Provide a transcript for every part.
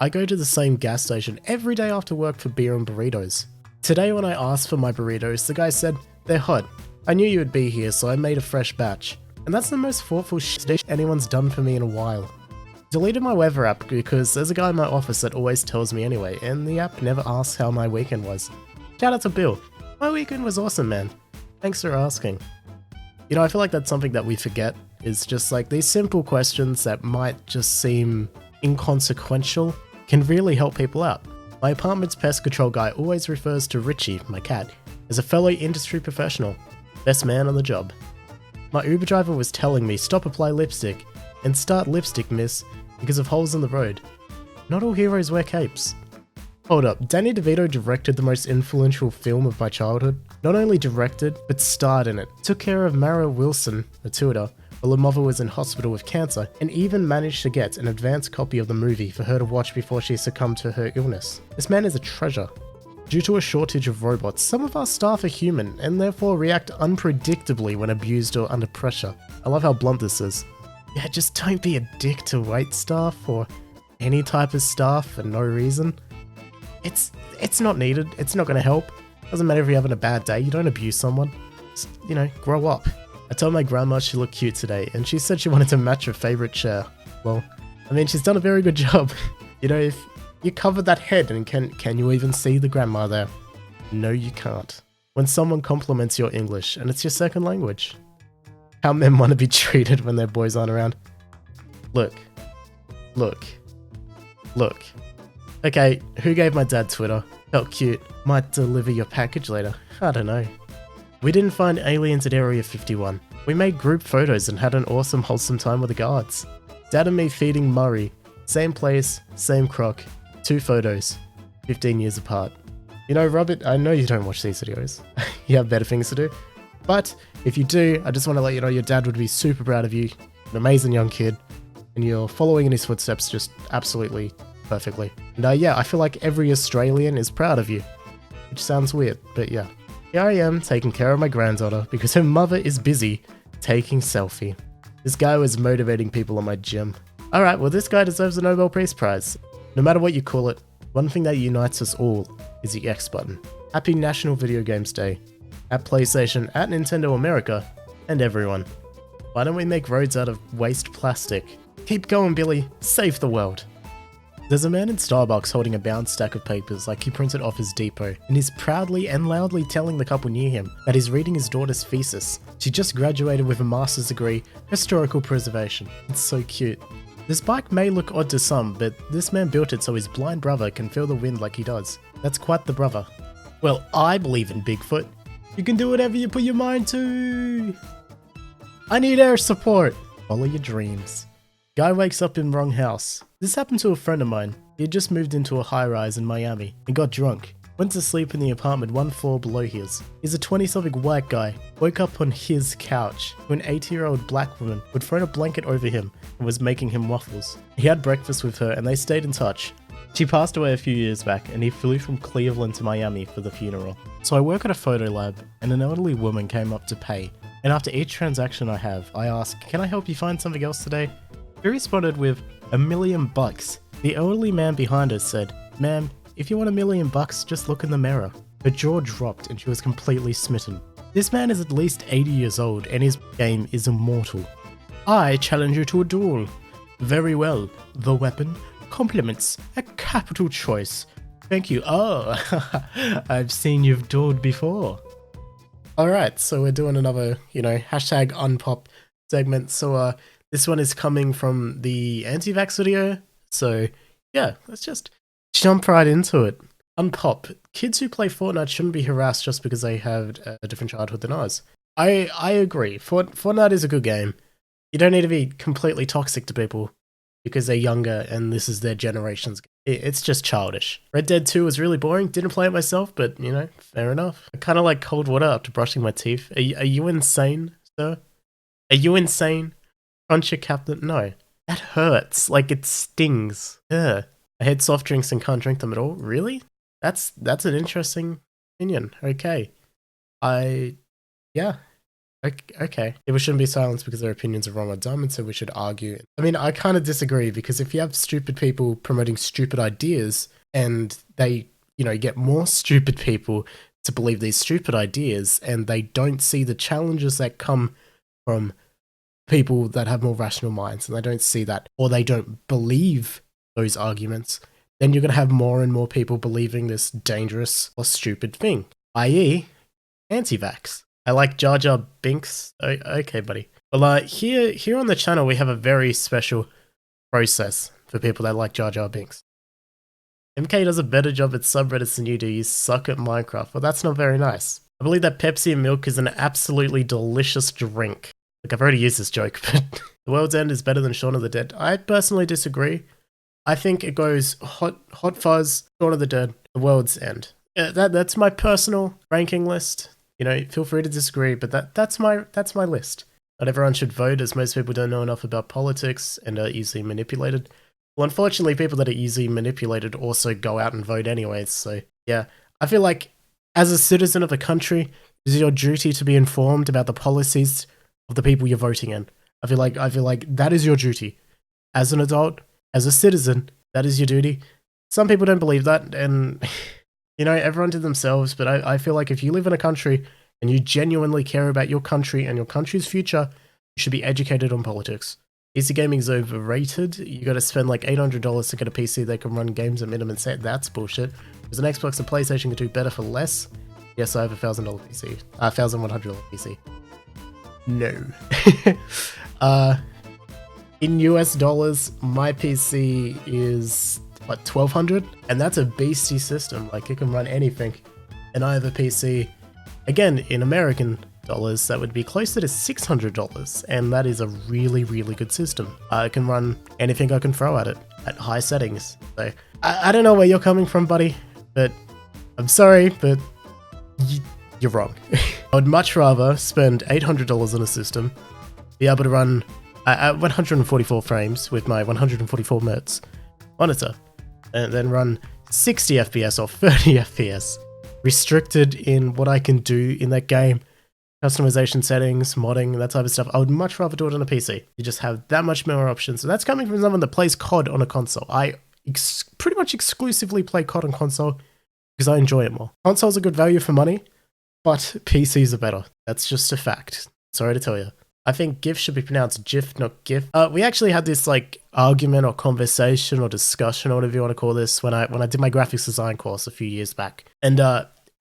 I go to the same gas station every day after work for beer and burritos. Today when I asked for my burritos, the guy said, "They're hot. I knew you would be here, so I made a fresh batch." And that's the most thoughtful shit anyone's done for me in a while. Deleted my weather app because there's a guy in my office that always tells me anyway, and the app never asks how my weekend was. Shout out to Bill. My weekend was awesome, man. Thanks for asking. You know, I feel like that's something that we forget, is just like these simple questions that might just seem inconsequential can really help people out. My apartment's pest control guy always refers to Richie, my cat, as a fellow industry professional. Best man on the job. My Uber driver was telling me stop apply lipstick and start lipstick miss because of holes in the road. Not all heroes wear capes. Hold up, Danny DeVito directed the most influential film of my childhood. Not only directed, but starred in it. Took care of Mara Wilson, Matilda, while her mother was in hospital with cancer, and even managed to get an advance copy of the movie for her to watch before she succumbed to her illness. This man is a treasure. Due to a shortage of robots, some of our staff are human, and therefore react unpredictably when abused or under pressure. I love how blunt this is. Yeah, just don't be a dick to wait staff, or any type of staff for no reason. It's not needed, it's not gonna help. Doesn't matter if you're having a bad day, you don't abuse someone. Just, you know, grow up. I told my grandma she looked cute today, and she said she wanted to match her favourite chair. Well, I mean, she's done a very good job. You know, if you cover that head, and can you even see the grandma there? No, you can't. When someone compliments your English, and it's your second language. How men want to be treated when their boys aren't around. Look. Look. Look. Okay, who gave my dad Twitter? Felt cute. Might deliver your package later. I don't know. We didn't find aliens at Area 51. We made group photos and had an awesome wholesome time with the guards. Dad and me feeding Murray. Same place, same croc. 2 photos. 15 years apart. You know, Robert, I know you don't watch these videos. You have better things to do. But if you do, I just want to let you know your dad would be super proud of you. An amazing young kid. And you're following in his footsteps just absolutely perfectly. And yeah, I feel like every Australian is proud of you. Which sounds weird, but yeah. Here I am taking care of my granddaughter because her mother is busy taking selfie. This guy was motivating people in my gym. Alright, well this guy deserves a Nobel Peace Prize. No matter what you call it, one thing that unites us all is the X button. Happy National Video Games Day. At PlayStation, at Nintendo America, and everyone. Why don't we make roads out of waste plastic? Keep going, Billy. Save the world. There's a man in Starbucks holding a bound stack of papers like he printed off his depot, and he's proudly and loudly telling the couple near him that he's reading his daughter's thesis. She just graduated with a master's degree, historical preservation. It's so cute. This bike may look odd to some, but this man built it so his blind brother can feel the wind like he does. That's quite the brother. Well, I believe in Bigfoot. You can do whatever you put your mind to. I need air support. Follow your dreams. Guy wakes up in wrong house. This happened to a friend of mine. He had just moved into a high-rise in Miami and got drunk. Went to sleep in the apartment 1 floor below his. He's a 20-something white guy. Woke up on his couch when an 80-year-old black woman would throw a blanket over him and was making him waffles. He had breakfast with her and they stayed in touch. She passed away a few years back and he flew from Cleveland to Miami for the funeral. So I work at a photo lab and an elderly woman came up to pay. And after each transaction I have, I ask, "Can I help you find something else today?" He responded with $1 million. The elderly man behind us said, "Ma'am, if you want $1 million, just look in the mirror." Her jaw dropped and she was completely smitten. This man is at least 80 years old and his game is immortal. "I challenge you to a duel." "Very well. The weapon? Compliments. A capital choice. Thank you." "Oh, I've seen you've dueled before." Alright, so we're doing another, hashtag unpop segment. So this one is coming from the anti-vax video. So yeah, let's just jump right into it. Unpop. Kids who play Fortnite shouldn't be harassed just because they have a different childhood than ours. I agree. Fortnite is a good game. You don't need to be completely toxic to people because they're younger and this is their generation's game. It's just childish. Red Dead 2 was really boring. Didn't play it myself, but, fair enough. I kind of like cold water after brushing my teeth. Are you insane, sir? Are you insane? Punch your captain? No. That hurts. Like, it stings. Ugh. I hate soft drinks and can't drink them at all. Really? That's an interesting opinion. Okay. Yeah. Okay. People shouldn't be silenced because their opinions are wrong or dumb, and so we should argue. I mean, I kind of disagree, because if you have stupid people promoting stupid ideas and they, get more stupid people to believe these stupid ideas, and they don't see the challenges that come from people that have more rational minds, and they don't see that, or they don't believe those arguments, then you're going to have more and more people believing this dangerous or stupid thing, i.e. anti-vax. I like Jar Jar Binks. Okay, buddy. Well, here on the channel, we have a very special process for people that like Jar Jar Binks. MK does a better job at subreddits than you do. You suck at Minecraft. Well, that's not very nice. I believe that Pepsi and milk is an absolutely delicious drink. Like, I've already used this joke, but The World's End is better than Shaun of the Dead. I personally disagree. I think it goes Hot Fuzz, Shaun of the Dead, The World's End. That's my personal ranking list. Feel free to disagree, but that's my list. Not everyone should vote, as most people don't know enough about politics and are easily manipulated. Well, unfortunately, people that are easily manipulated also go out and vote anyways, so yeah. I feel like, as a citizen of a country, it is your duty to be informed about the policies of the people you're voting in. I feel like that is your duty. As an adult, as a citizen, that is your duty. Some people don't believe that, and everyone to themselves, but I feel like if you live in a country and you genuinely care about your country and your country's future, you should be educated on politics. PC gaming is overrated. You gotta spend like $800 to get a PC that can run games at minimum set. That's bullshit. Because an Xbox and PlayStation can do better for less. Yes, I have a $1,000 PC. $1,100 PC. No. In US dollars, my PC is what, $1,200? And that's a beastie system. Like, it can run anything. And I have a PC, again, in American dollars, that would be closer to $600. And that is a really, really good system. It can run anything I can throw at it at high settings. So, I don't know where you're coming from, buddy, but I'm sorry, but you're wrong. I would much rather spend $800 on a system, be able to run at 144 frames with my 144 Hz monitor, and then run 60 FPS or 30 FPS, restricted in what I can do in that game, customization settings, modding, that type of stuff. I would much rather do it on a PC. You just have that much more options. So that's coming from someone that plays COD on a console. I pretty much exclusively play COD on console because I enjoy it more. Consoles are good value for money, but PCs are better. That's just a fact. Sorry to tell you. I think GIF should be pronounced GIF, not GIF. We actually had this like argument or conversation or discussion or whatever you want to call this when I did my graphics design course a few years back. And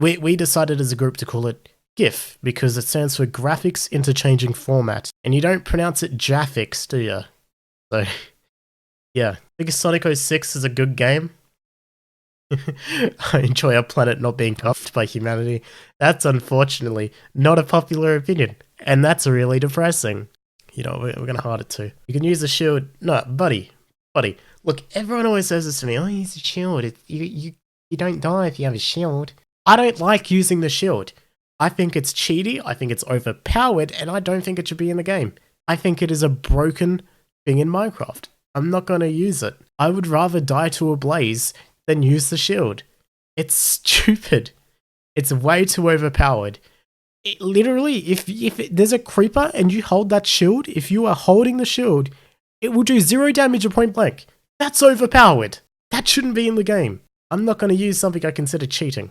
we decided as a group to call it GIF because it stands for Graphics Interchanging Format. And you don't pronounce it Jaffix, do you? So, yeah. I think Sonic 06 is a good game. I enjoy our planet not being cuffed by humanity. That's unfortunately not a popular opinion. And that's really depressing. We're gonna hard it too. You can use the shield. No, buddy. Look, everyone always says this to me. Oh, use the shield. You don't die if you have a shield. I don't like using the shield. I think it's cheaty. I think it's overpowered, and I don't think it should be in the game. I think it is a broken thing in Minecraft. I'm not gonna use it. I would rather die to a blaze than use the shield. It's stupid. It's way too overpowered. Literally, if there's a creeper and you hold that shield, if you are holding the shield, it will do 0 damage at point blank. That's overpowered. That shouldn't be in the game. I'm not going to use something I consider cheating.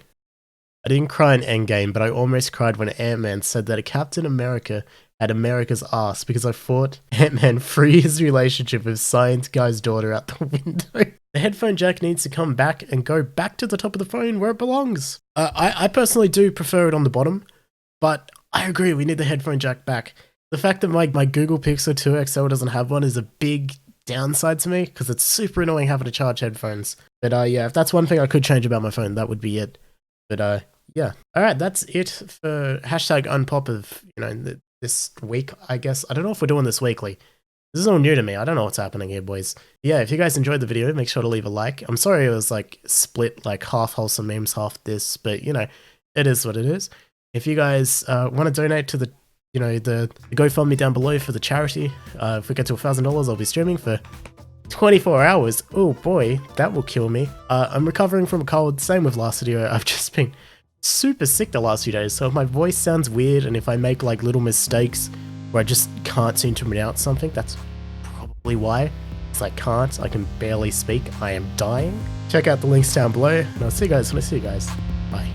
I didn't cry in Endgame, but I almost cried when Ant-Man said that a Captain America had America's ass because I thought Ant-Man threw his relationship with Science Guy's daughter out the window. The headphone jack needs to come back and go back to the top of the phone where it belongs. I personally do prefer it on the bottom, but I agree, we need the headphone jack back. The fact that my Google Pixel 2 XL doesn't have one is a big downside to me, because it's super annoying having to charge headphones. But yeah, if that's one thing I could change about my phone, that would be it. But yeah. Alright, that's it for hashtag unpop of, this week, I guess. I don't know if we're doing this weekly. This is all new to me. I don't know what's happening here, boys. Yeah, if you guys enjoyed the video, make sure to leave a like. I'm sorry it was like split, like half wholesome memes, half this, but it is what it is. If you guys want to donate to the GoFundMe down below for the charity, if we get to $1,000, I'll be streaming for 24 hours. Oh boy, that will kill me. I'm recovering from a cold. Same with last video. I've just been super sick the last few days, so if my voice sounds weird and if I make like little mistakes where I just can't seem to pronounce something, that's probably why. Because I can barely speak, I am dying. Check out the links down below, and I'll see you guys when I see you guys. Bye.